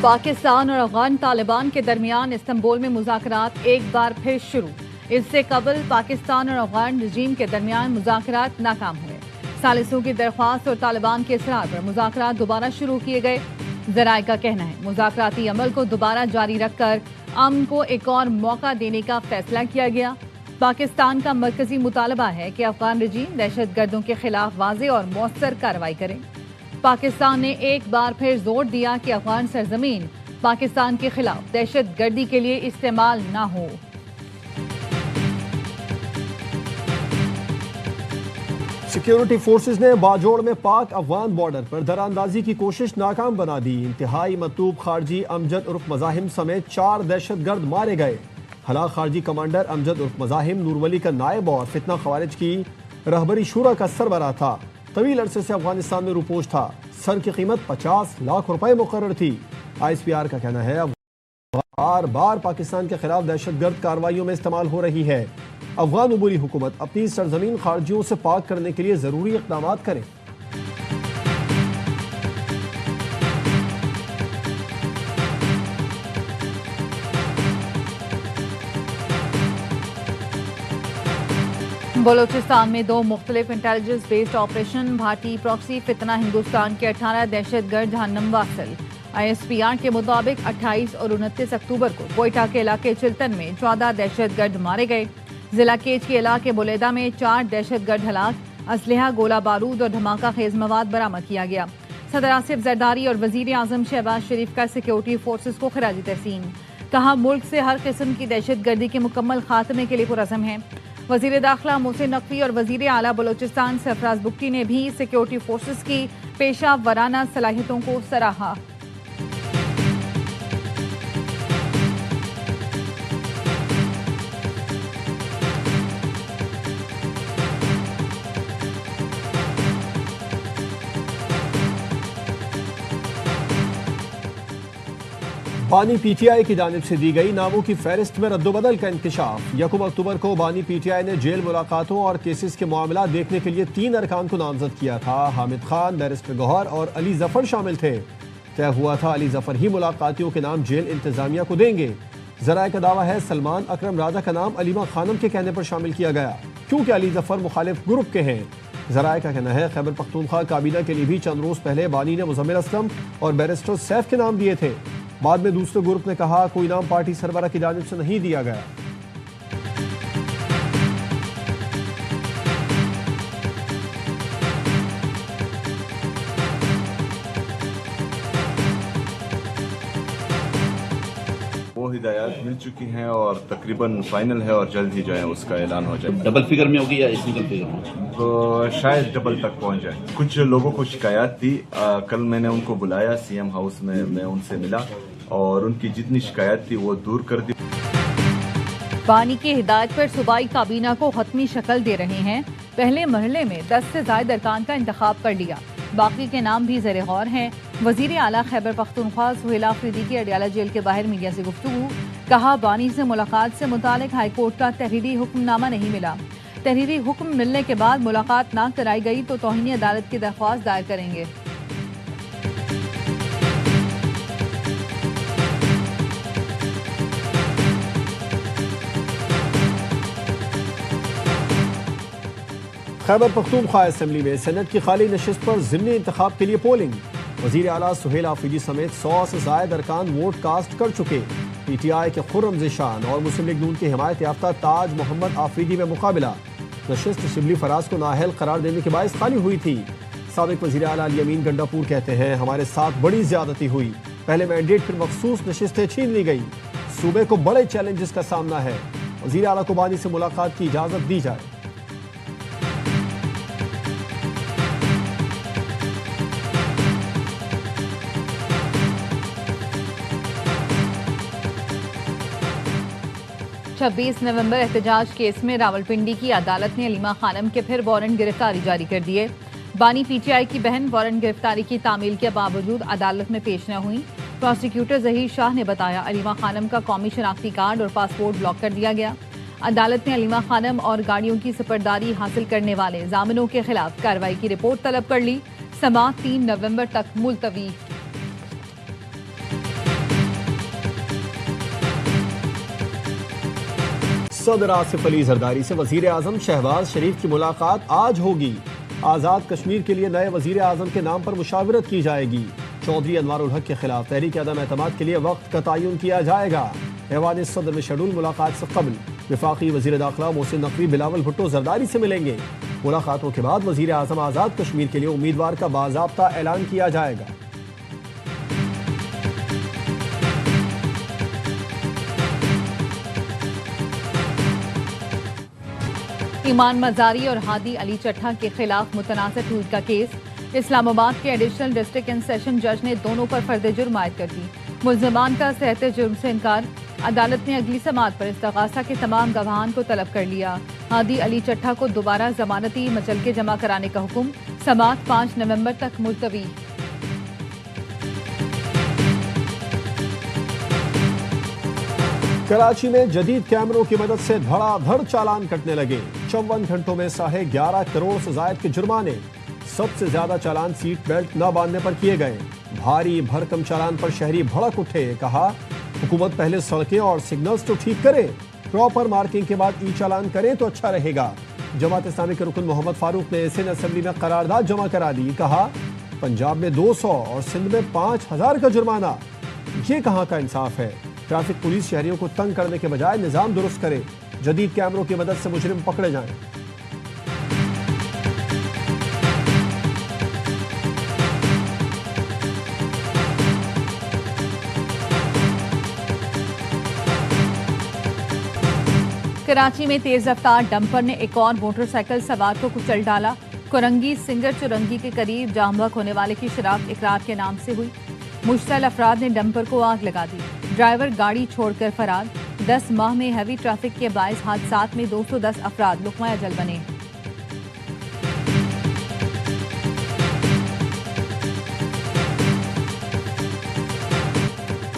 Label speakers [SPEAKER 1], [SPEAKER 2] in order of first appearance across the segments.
[SPEAKER 1] पाकिस्तान और अफगान तालिबान के दरमियान इस्तांबुल में मुज़ाकरात एक बार फिर शुरू। इससे कबल पाकिस्तान और अफगान रजीम के दरमियान मुज़ाकरात नाकाम हुए। सालिसों की दरख्वास्त और तालिबान के इसरार पर मुज़ाकरात दोबारा शुरू किए गए। ज़राए का कहना है मुज़ाकराती अमल को दोबारा जारी रखकर अमन को एक और मौका देने का फैसला किया गया। पाकिस्तान का मरकजी मुतालबा है कि अफगान रजीम दहशतगर्दों के खिलाफ वाज़े और मौसर कार्रवाई करे। पाकिस्तान ने एक बार फिर जोर दिया कि अफगान सरजमीन पाकिस्तान के खिलाफ दहशतगर्दी के लिए इस्तेमाल न हो।
[SPEAKER 2] सिक्योरिटी फोर्सेस ने बाजोड़ में पाक अफगान बॉर्डर पर दरानंदाजी की कोशिश नाकाम बना दी। इंतहाई मतलूब खारजी अमजद उर्फ मज़ाहिम समेत 4 दहशतगर्द मारे गए। हलाक खारजी कमांडर अमजद उर्फ मज़ाहिम नूरवली का नायब और फितना खवारिज की रहबरी शुरा का सरबराह था। तवील अरसे से अफगानिस्तान में रूपोश था। सर की कीमत 50 लाख रुपए मुकर्रर थी। ISPR का कहना है बार बार पाकिस्तान के खिलाफ दहशतगर्द कार्रवाइयों में इस्तेमाल हो रही है। अफगान उबूरी हुकूमत अपनी सरजमीन खारजियों से पाक करने के लिए जरूरी इक़दाम करें।
[SPEAKER 1] बलोचिस्तान में 2 मुख्तलिफ इंटेलिजेंस बेस्ड ऑपरेशन भाटी प्रॉक्सी फितना हिंदुस्तान के 18 दहशतगर्द जहन्नम वासिल। ISPR के मुताबिक 28 और 29 अक्टूबर को कोयटा के इलाके चिल्तन में 14 दहशतगर्द मारे गए। जिला केच के इलाके बुलेदा में 4 दहशतगर्द हलाक। असलहा गोला बारूद और धमाका खेज मवाद बरामद किया गया। सदर आसिफ जरदारी और वजीर आजम शहबाज शरीफ का सिक्योरिटी फोर्सेज को खराजी तहसीन। कहा मुल्क से हर किस्म की दहशतगर्दी के मुकम्मल खात्मे के लिए पुरअज़म है। वजीर दाखिला मोहसिन नकवी और वजीर आला बलोचिस्तान सरफराज बुक्टी ने भी सिक्योरिटी फोर्सेज की पेशा वराना सलाहियतों को सराहा।
[SPEAKER 2] बानी PTI की जानिब से दी गई नामों की फहरिस्त में रद्दोबदल का इंकशाफ। 1 अक्टूबर को बानी PTI ने जेल मुलाकातों और केसेस के मामला देखने के लिए 3 अरकान को नामजद किया था। हामिद खान, बैरिस्टर गौहर और अली जफर शामिल थे। तय हुआ था अली जफर ही मुलाकातियों के नाम जेल इंतजामिया को देंगे। जराए का दावा है सलमान अकरम राजा का नाम अलीमा खानम के कहने पर शामिल किया गया क्योंकि अली जफर मुखालिफ ग्रुप के हैं। जराए का कहना है खैबर पख्तूनख्वा काबीना के लिए भी चंद रोज पहले बानी ने मुजम्मिल असलम और बैरिस्टर सैफ के नाम दिए थे। बाद में दूसरे ग्रुप ने कहा कोई नाम पार्टी सरबराह की जानिब से नहीं दिया गया।
[SPEAKER 3] वो हिदायत मिल चुकी हैं और तकरीबन फाइनल है और जल्द ही जो है उसका ऐलान हो जाए।
[SPEAKER 4] डबल फिगर में होगी या सिंगल फिगर में?
[SPEAKER 3] तो शायद डबल तक पहुंच जाए। कुछ लोगों को शिकायत थी, कल मैंने उनको बुलाया CM हाउस में, मैं उनसे मिला और उनकी जितनी शिकायत थी वो दूर कर दी।
[SPEAKER 1] बानी की हिदायत पर सूबाई काबीना को हतमी शक्ल दे रहे हैं। पहले मरहले में 10 से ज्यादा अरकान का इंतखाब कर लिया, बाकी के नाम भी ज़ेरे गौर हैं। वजीर आला खैबर पख्तूनख्वा सुहेल आफरीदी की अडियाला जेल के बाहर मीडिया से गुफ्तगू। कहा बानी से मुलाकात से मुतालिक हाईकोर्ट का तहरीरी हुक्मनामा नहीं मिला। तहरीरी हुक्म मिलने के बाद मुलाकात ना कराई गई तो तौहीन अदालत की दरख्वास्त दायर करेंगे।
[SPEAKER 2] खैबर पख्तूनख्वा असेंबली में सेनेट की खाली नशिस्त पर ज़िमनी इंतखाब के लिए पोलिंग। वजीर आला सुहेल आफरीदी समेत 100 से ज़ायद अरकान वोट कास्ट कर चुके। PTI के खुर्रम ज़ीशान और मुस्लिम लीग नून के हिमायत याफ्ता ताज मोहम्मद आफरीदी में मुकाबला। नशिस्त शिबली फराज को नाअहल करार देने के बायस खाली हुई थी। साबिक वजीर आला अली अमीन गंडापुर कहते हैं हमारे साथ बड़ी ज्यादती हुई। पहले मैंडेट फिर मखसूस नशिस्तें छीन ली गई। सूबे को बड़े चैलेंजेस का सामना है। वजीर आला को बानी से मुलाकात की इजाजत दी जाए।
[SPEAKER 1] छब्बीस नवंबर एहतजाज केस में रावलपिंडी की अदालत ने अलीमा खानम के फिर वारंट गिरफ्तारी जारी कर दिए। बानी PTI की बहन वारंट गिरफ्तारी की तामील के बावजूद अदालत में पेश न हुई। प्रोसिक्यूटर जहीर शाह ने बताया अलीमा खानम का कौमी शनाख्ती कार्ड और पासपोर्ट ब्लॉक कर दिया गया। अदालत ने अलीमा खानम और गाड़ियों की सफरदारी हासिल करने वाले जामिनों के खिलाफ कार्रवाई की रिपोर्ट तलब कर ली। समाअत 3 नवंबर तक मुलतवी।
[SPEAKER 2] सदर आसिफ अली जरदारी से वजीर आजम शहबाज शरीफ की मुलाकात आज होगी। आज़ाद कश्मीर के लिए नए वजीर आजम के नाम पर मुशावरत की जाएगी। चौधरी अनवारुल हक के खिलाफ तहरीक अदम एतमाद के लिए वक्त का तयन किया जाएगा। ऐवान सदर में शेड्यूल मुलाकात से कबल वफाकी वजीर दाखिला मोहसिन नकवी बिलावल भुट्टो जरदारी से मिलेंगे। मुलाकातों के बाद वजीर आजम आज़ाद कश्मीर के लिए उम्मीदवार का बाज़ाब्ता ऐलान किया जाएगा।
[SPEAKER 1] ईमान मजारी और हादी अली चट्टा के खिलाफ मुतनाज़ ट्वीट का केस। इस्लामाबाद के एडिशनल डिस्ट्रिक्ट एंड सेशन जज ने दोनों पर फर्द जुर्म आयद कर दी। मुल्ज़िमान का सेहत जुर्म से इनकार। अदालत ने अगली समाअत पर इस्तग़ासा के तमाम गवाहान को तलब कर लिया। हादी अली चट्टा को दोबारा जमानती मचलके जमा कराने का हुक्म। समाअत 5 नवंबर तक मुलतवी।
[SPEAKER 2] कराची में जदीद कैमरों की मदद से धड़ाधड़ चालान कटने लगे। 54 घंटों में 11.5 करोड़ से जायद के जुर्माने। सबसे ज्यादा चालान सीट बेल्ट न बांधने पर किए गए। भारी भरकम चालान पर शहरी भड़क उठे। कहा, हुकूमत पहले सड़कें और सिग्नल्स तो ठीक करे, प्रॉपर मार्किंग के बाद ई चालान करें तो अच्छा रहेगा। जमात इस्लामी के रुकन मोहम्मद फारूक ने सिंध असेंबली में करारदाद जमा करा दी। कहा, पंजाब में 200 और सिंध में 5000 का जुर्माना, ये कहाँ का इंसाफ है। ट्रैफिक पुलिस शहरियों को तंग करने के बजाय निजाम दुरुस्त करे। जदीद कैमरों की मदद से मुजरिम पकड़े जाएं।
[SPEAKER 1] कराची में तेज रफ्तार डंपर ने एक और मोटरसाइकिल सवार को कुचल डाला। कोरंगी सिंगर चुरंगी के करीब जामबक होने वाले की शराब इकरार के नाम से हुई। मुश्तल अफराद ने डंपर को आग लगा दी। ड्राइवर गाड़ी छोड़कर फरार। 10 माह में हैवी ट्रैफिक के बाइस हादसात में 210 अफराद लुक़मा अजल बने।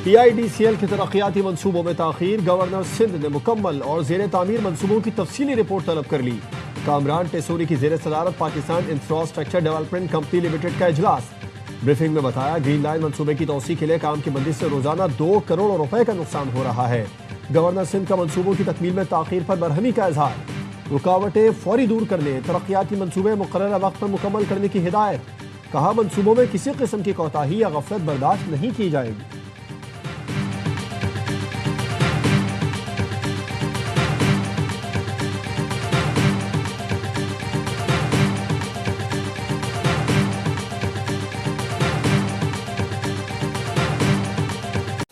[SPEAKER 2] PIDCL के तरक्याती मंसूबों में ताखीर। गवर्नर सिंध ने मुकम्मल और जेर तामीर मंसूबों की तफसीली रिपोर्ट तलब कर ली। कामरान टेसोरी की जेर सदारत Pakistan infrastructure development company limited का इजलास। ब्रीफिंग में बताया, ग्रीन लाइन मंसूबे की तौसी के लिए काम की बंदी से रोजाना 2 करोड़ रुपए का नुकसान हो रहा है। गवर्नर सिंध का मंसूबों की तकमील में ताखीर पर बरहमी का इजहार। रुकावटें फौरी दूर करने, तरक्याती मंसूबे मुकर्ररा वक्त पर मुकम्मल करने की हिदायत। कहा, मंसूबों में किसी किस्म की कोताही या गफलत बर्दाश्त नहीं की जाएगी।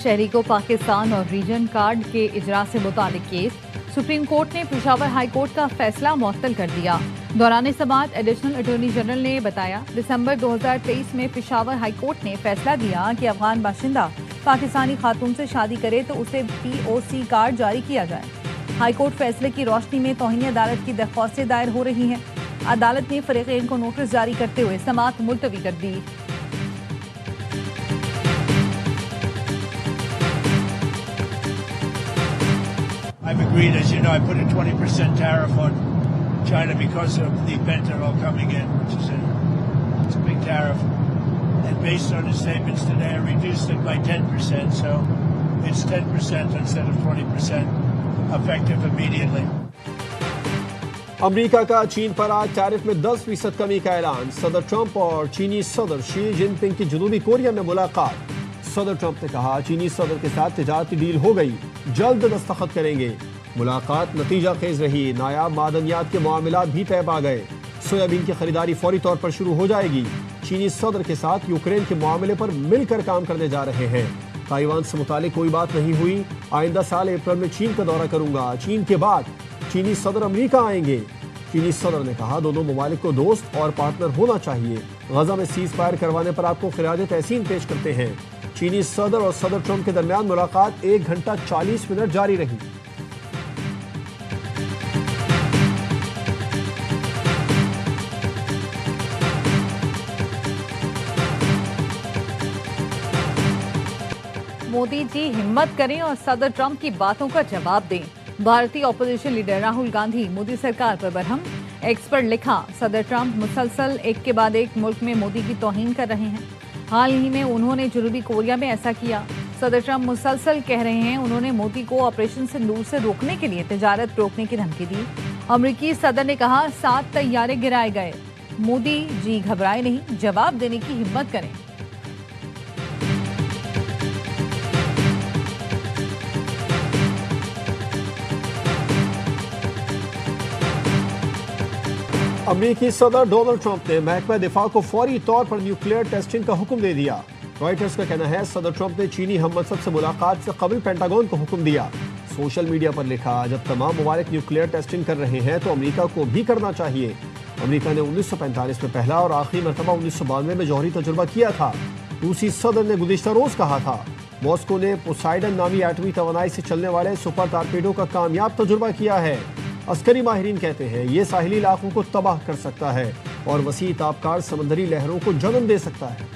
[SPEAKER 1] शहरी को पाकिस्तान और रीजन कार्ड के इजरा से मुतालिक केस। सुप्रीम कोर्ट ने पेशावर हाई कोर्ट का फैसला मुअत्तल कर दिया। दौरान समाअत एडिशनल अटॉर्नी जनरल ने बताया, दिसंबर 2023 में पेशावर हाई कोर्ट ने फैसला दिया कि अफगान बाशिंदा पाकिस्तानी खातून से शादी करे तो उसे POC कार्ड जारी किया जाए। हाई कोर्ट फैसले की रोशनी में तौहीन अदालत की दरख्वास्तें दायर हो रही हैं। अदालत ने फरीक़ैन को नोटिस जारी करते हुए समाअत मुलतवी कर दी।
[SPEAKER 5] I've agreed, as you know, I put a 20% tariff on China because of the fentanyl coming in, which is it's a big tariff. And based on his statements today, I reduced it by 10%, so it's 10% instead of 20%, effective immediately.
[SPEAKER 2] America का चीन पर आज tariff में 10% कमी का ऐलान। सदर Trump और चीनी सदर शी जिनपिंग की जनूबी कोरिया में मुलाकात। सदर ट्रंप ने कहा, चीनी सदर के साथ तिजारती डील हो गई, जल्द दस्तखत करेंगे। मुलाकात नतीजा खेज रही। नायाब मादनियात के मामलात भी तय पा गए। सोयाबीन की खरीदारी फौरी तौर पर शुरू हो जाएगी। चीनी सदर के साथ यूक्रेन के मामले पर मिलकर काम करने जा रहे हैं। ताइवान से मुतालिक कोई बात नहीं हुई। आइंदा साल अप्रैल में चीन का दौरा करूंगा। चीन के बाद चीनी सदर अमेरिका आएंगे। चीनी सदर ने कहा, दोनों ममालिक को दोस्त और पार्टनर होना चाहिए। गजा में सीज फायर करवाने पर आपको खिराज तहसीन पेश करते हैं। चीनी सदर और सदर ट्रंप के दरमियान मुलाकात 1 घंटा 40 मिनट जारी रही।
[SPEAKER 1] मोदी जी हिम्मत करें और सदर ट्रंप की बातों का जवाब दें। भारतीय ऑपोजिशन लीडर राहुल गांधी मोदी सरकार पर बरहम। एक्स पर लिखा, सदर ट्रंप मुसलसल एक के बाद एक मुल्क में मोदी की तौहीन कर रहे हैं। हाल ही में उन्होंने जनूबी कोरिया में ऐसा किया। सदर ट्रंप मुसलसल कह रहे हैं उन्होंने मोदी को ऑपरेशन सिंदूर से रोकने के लिए तिजारत रोकने की धमकी दी। अमेरिकी सदर ने कहा 7 तैयारे गिराए गए। मोदी जी घबराए नहीं, जवाब देने की हिम्मत करें।
[SPEAKER 2] अमेरिकी सदर डोनाल्ड ट्रंप ने महकमा दिफा को फौरी तौर पर न्यूक्लियर टेस्टिंग का हुक्म दे दिया। रॉयटर्स का कहना है सदर ट्रंप ने चीनी हममनसब से मुलाकात से कबल पेंटागन को हुक्म दिया। सोशल मीडिया पर लिखा, जब तमाम ममालिक न्यूक्लियर टेस्टिंग कर रहे हैं तो अमेरिका को भी करना चाहिए। अमेरिका ने 1945 में पहला और आखिरी मरतबा 1992 में जौहरी तजुर्बा किया था। रूसी सदर ने गुज़िश्ता रोज कहा था मॉस्को ने पोसाइडन नामी एटमी तवानाई से चलने वाले सुपर टारपीडो का कामयाब तजुर्बा किया है। अस्करी माहिरीन कहते हैं ये साहिली इलाकों को तबाह कर सकता है और वसी ताबकार समंदरी लहरों को जन्म दे सकता है।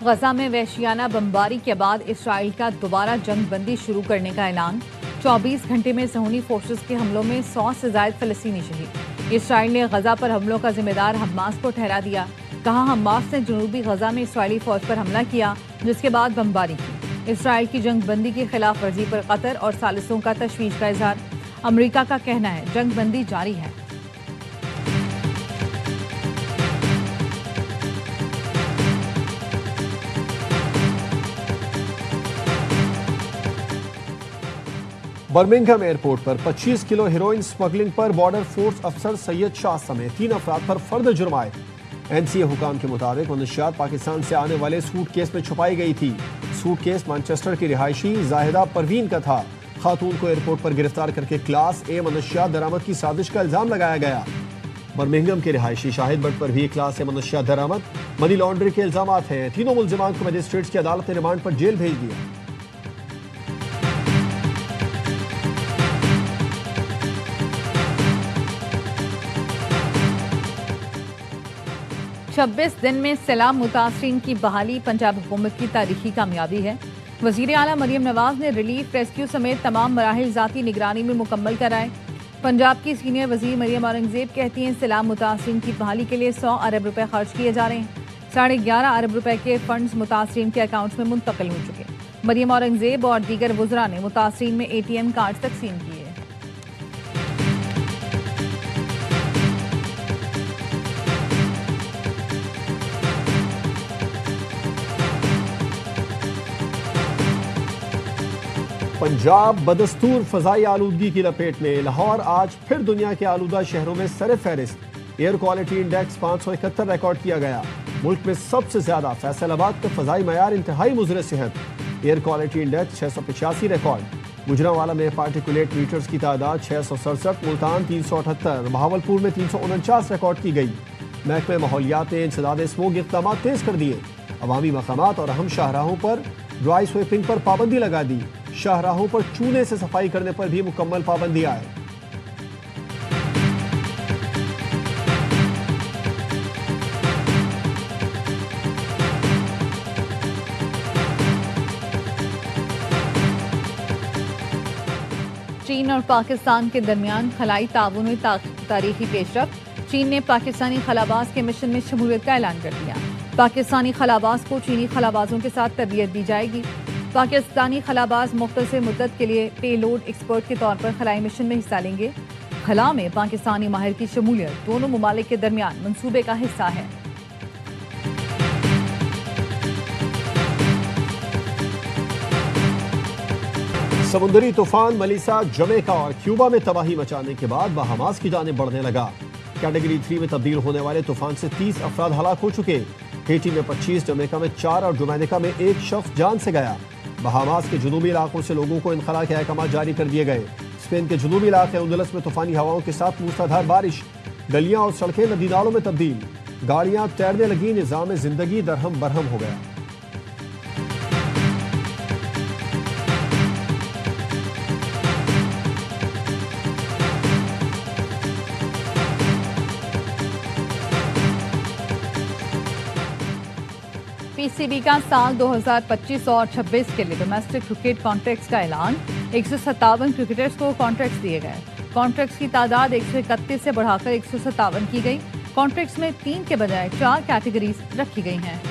[SPEAKER 1] गजा में वहशियाना बमबारी के बाद इसराइल का दोबारा जंग बंदी शुरू करने का ऐलान। 24 घंटे में सहूनी फोर्सेस के हमलों में 100 से ज्यादा फलस्तीनी शहीद। इसराइल ने गजा पर हमलों का जिम्मेदार हमास को ठहरा दिया। कहा हमास ने जनूबी गजा में इसराइली फौज पर हमला किया जिसके बाद बमबारी की। इसराइल की जंग बंदी की खिलाफ वर्जी पर कतर और सालिसों का तशवीश का इजहार। अमेरिका का कहना है जंग बंदी जारी है।
[SPEAKER 2] बर्मिंघम एयरपोर्ट पर 25 किलो हेरोइन स्मगलिंग पर बॉर्डर फोर्स अफसर सैयद शाह समेत 3 अफराद पर फर्द जुर्माए। एनसीए हुकाम के मुताबिक मनशियात पाकिस्तान से आने वाले सूटकेस में छुपाई गई थी। सूटकेस मैनचेस्टर की रिहायशी जाहिदा परवीन का था। खातून को एयरपोर्ट पर गिरफ्तार करके क्लास ए मनशियात दरामद की साजिश का इल्जाम लगाया गया। बर्मिंघम के रिहायशी शाहिद भट्ट पर भी क्लास ए मनशियात दरामद, मनी लॉन्ड्रिंग के इल्जाम हैं। तीनों मुल्जिमान को मजिस्ट्रेट्स की अदालत ने रिमांड पर जेल भेज दिया।
[SPEAKER 1] 26 दिन में सैलाब मुतासरीन की बहाली पंजाब हुकूमत की तारीखी कामयाबी है। वज़ीर आला मरियम नवाज ने रिलीफ, रेस्क्यू समेत तमाम मराहिल ज़ाती निगरानी में मुकम्मल कराए। पंजाब की सीनियर वज़ीर मरियम औरंगज़ेब कहती हैं सैलाब मुतासरीन की बहाली के लिए 100 अरब रुपए खर्च किए जा रहे हैं। 11.5 अरब रुपए के फंड्स मुतासरीन के अकाउंट्स में मुंतकिल हो चुके। मरियम औरंगज़ेब और दीगर वुज़रा ने मुतासरीन में ATM कार्ड तकसीम किए।
[SPEAKER 2] पंजाब बदस्तूर फजाई आलूदगी की लपेट में। लाहौर आज फिर दुनिया के आलूदा शहरों में सर फहरिस्त। एयर क्वालिटी इंडेक्स 571 रिकॉर्ड किया गया। मुल्क में सबसे ज्यादा फैसलाबाद का फजाई मयार इंतहाई मुज़र सेहत। Air quality index 685 record. Gujranwala में पार्टिकुलेट मीटर्स की तादाद 667, मुल्तान 378, बहावलपुर में 349 रिकॉर्ड की गई। महकमे माहौलियात ने इंसदाद स्मोक इक़दाम तेज कर दिए। अवामी मकामात और अहम शाहराहों पर ड्राई स्वीपिंग पर पाबंदी लगा दी। शाहराहों पर चूने से सफाई करने पर भी मुकम्मल पाबंदी आए।
[SPEAKER 1] चीन और पाकिस्तान के दरमियान खलाई ताउन में तारीखी पेशरफ। चीन ने पाकिस्तानी खलाबाज के मिशन में शमूलियत का ऐलान कर दिया। पाकिस्तानी खलाबाज को चीनी खलाबाजों के साथ तरबियत दी जाएगी। पाकिस्तानी खलाबाज मुख्तसर मुद्दत के लिए पेलोड एक्सपर्ट के तौर पर खलाई मिशन में हिस्सा लेंगे। खला में पाकिस्तानी माहिर की शमूलियत दोनों ममालिक के दरमियान मंसूबे का हिस्सा है।
[SPEAKER 2] समुद्री तूफान मलीसा जमैका और क्यूबा में तबाही मचाने के बाद बहामास की जानें बढ़ने लगा। कैटेगरी 3 में तब्दील होने वाले तूफान से 30 अफराद हलाक हो चुके। हेटी में 25, जमैका में 4 और डोमिनिका में 1 शख्स जान से गया। बहामास के जुनूबी इलाकों से लोगों को इनखला के अहकाम जारी कर दिए गए। स्पेन के जुनूबी इलाके उंदलस में तूफानी हवाओं के साथ मूसलाधार बारिश। गलियां और सड़कें नदी नालों में तब्दील। गाड़ियां तैरने लगी। निजाम जिंदगी दरहम बरहम हो गया।
[SPEAKER 1] आईएससीबी का साल 2025 और 26 के लिए डोमेस्टिक क्रिकेट कॉन्ट्रैक्ट्स का ऐलान। 157 क्रिकेटर्स को कॉन्ट्रैक्ट्स दिए गए। कॉन्ट्रैक्ट्स की तादाद 131 से बढ़ाकर 157 की गई। कॉन्ट्रैक्ट्स में 3 के बजाय 4 कैटेगरीज रखी गई हैं।